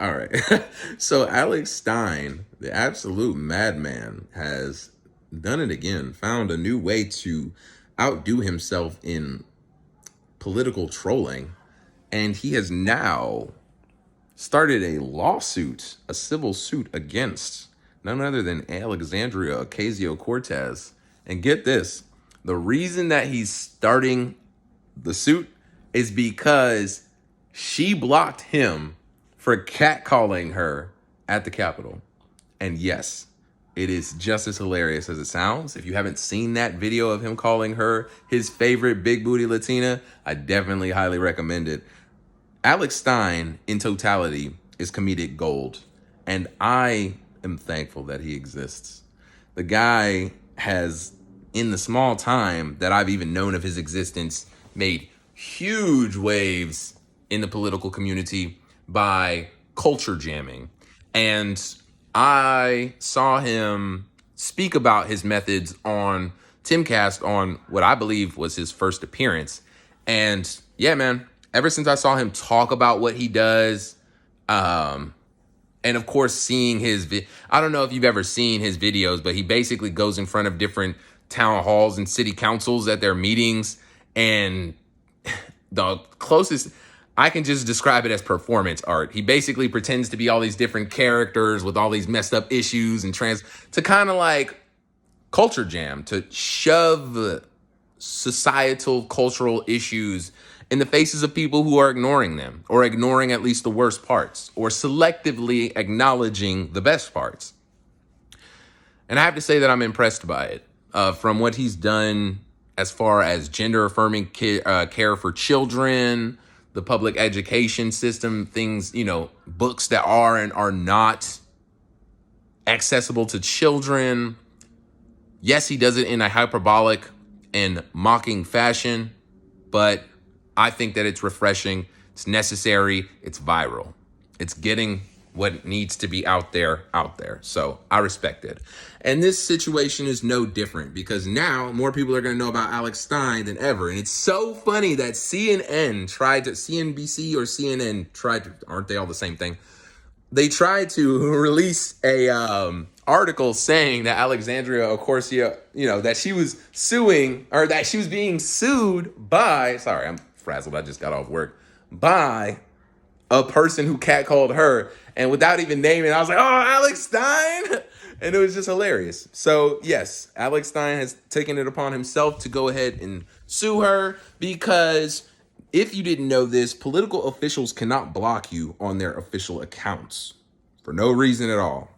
All right. So Alex Stein, the absolute madman, has done it again, found a new way to outdo himself in political trolling. And he has now started a lawsuit, a civil suit against none other than Alexandria Ocasio-Cortez. And get this, the reason that he's starting the suit is because she blocked him for catcalling her at the Capitol. And yes, it is just as hilarious as it sounds. If you haven't seen that video of him calling her his favorite big booty Latina, I definitely highly recommend it. Alex Stein, in totality, is comedic gold. And I am thankful that he exists. The guy has, in the small time that I've even known of his existence, made huge waves in the political community by culture jamming. And I saw him speak about his methods on Timcast on what I believe was his first appearance. And yeah, man, ever since I saw him talk about what he does, and of course seeing his, I don't know if you've ever seen his videos, but he basically goes in front of different town halls and city councils at their meetings, and the closest I can just describe it as performance art. He basically pretends to be all these different characters with all these messed up issues and to kind of like culture jam, to shove societal cultural issues in the faces of people who are ignoring them, or ignoring at least the worst parts, or selectively acknowledging the best parts. And I have to say that I'm impressed by it. From what he's done as far as gender affirming care for children, the public education system, things, books that are and are not accessible to children. Yes, he does it in a hyperbolic and mocking fashion, but I think that it's refreshing, it's necessary, it's viral. It's getting what needs to be out there. So I respect it. And this situation is no different, because now more people are going to know about Alex Stein than ever. And it's so funny that CNBC or CNN tried to, aren't they all the same thing? They tried to release a article saying that Alexandria Ocasio, that she was suing, or that she was being sued by, sorry, I'm frazzled, I just got off work, by a person who catcalled her, and without even naming it, I was like, oh, Alex Stein. And it was just hilarious. So yes, Alex Stein has taken it upon himself to go ahead and sue her, because if you didn't know this, political officials cannot block you on their official accounts for no reason at all.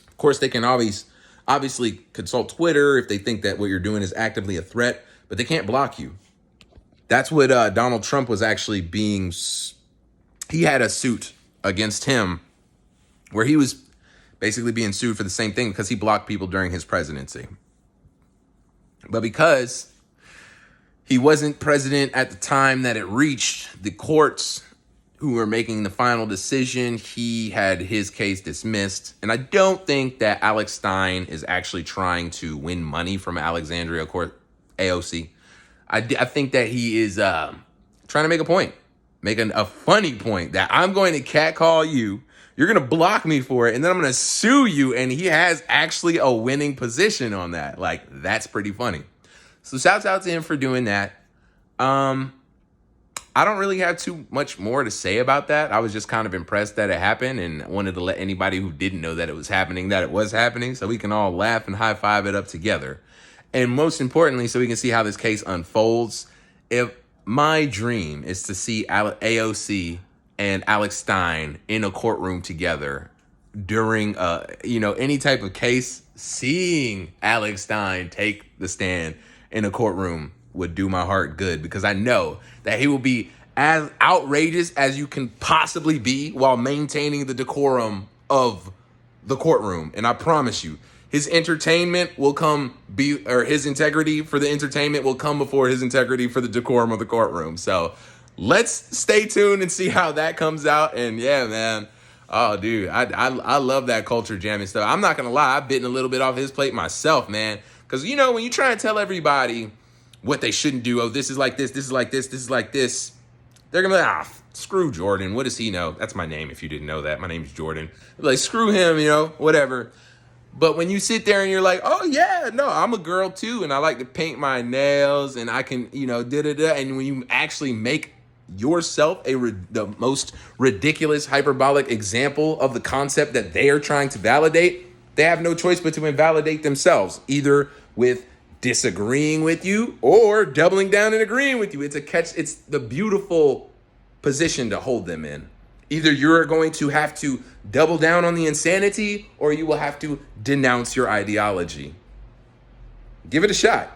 Of course, they can obviously consult Twitter if they think that what you're doing is actively a threat, but they can't block you. That's what Donald Trump was actually he had a suit against him where he was basically being sued for the same thing because he blocked people during his presidency. But because he wasn't president at the time that it reached the courts who were making the final decision, he had his case dismissed. And I don't think that Alex Stein is actually trying to win money from Alexandria AOC. I think that he is trying to make a point, making a funny point that I'm going to catcall you. You're going to block me for it, and then I'm going to sue you. And he has actually a winning position on that. Like, that's pretty funny. So shouts out to him for doing that. I don't really have too much more to say about that. I was just kind of impressed that it happened and wanted to let anybody who didn't know that it was happening, so we can all laugh and high five it up together. And most importantly, so we can see how this case unfolds. If my dream is to see AOC and Alex Stein in a courtroom together during any type of case, seeing Alex Stein take the stand in a courtroom would do my heart good, because I know that he will be as outrageous as you can possibly be while maintaining the decorum of the courtroom. And I promise you, his entertainment will his integrity for the entertainment will come before his integrity for the decorum of the courtroom. So let's stay tuned and see how that comes out. And yeah, man. Oh, dude, I love that culture jamming stuff. I'm not going to lie. I've bitten a little bit off his plate myself, man. Because, when you try and tell everybody what they shouldn't do, oh, this is like this, this is like this, this is like this, They're gonna be like, screw Jordan. What does he know? That's my name. If you didn't know that, my name's Jordan. Like, screw him, whatever. But when you sit there and you're like, oh yeah, no, I'm a girl too, and I like to paint my nails, and I can, da-da-da. And when you actually make yourself the most ridiculous, hyperbolic example of the concept that they are trying to validate, they have no choice but to invalidate themselves, either with disagreeing with you or doubling down and agreeing with you. It's the beautiful position to hold them in. Either you're going to have to double down on the insanity, or you will have to denounce your ideology. Give it a shot.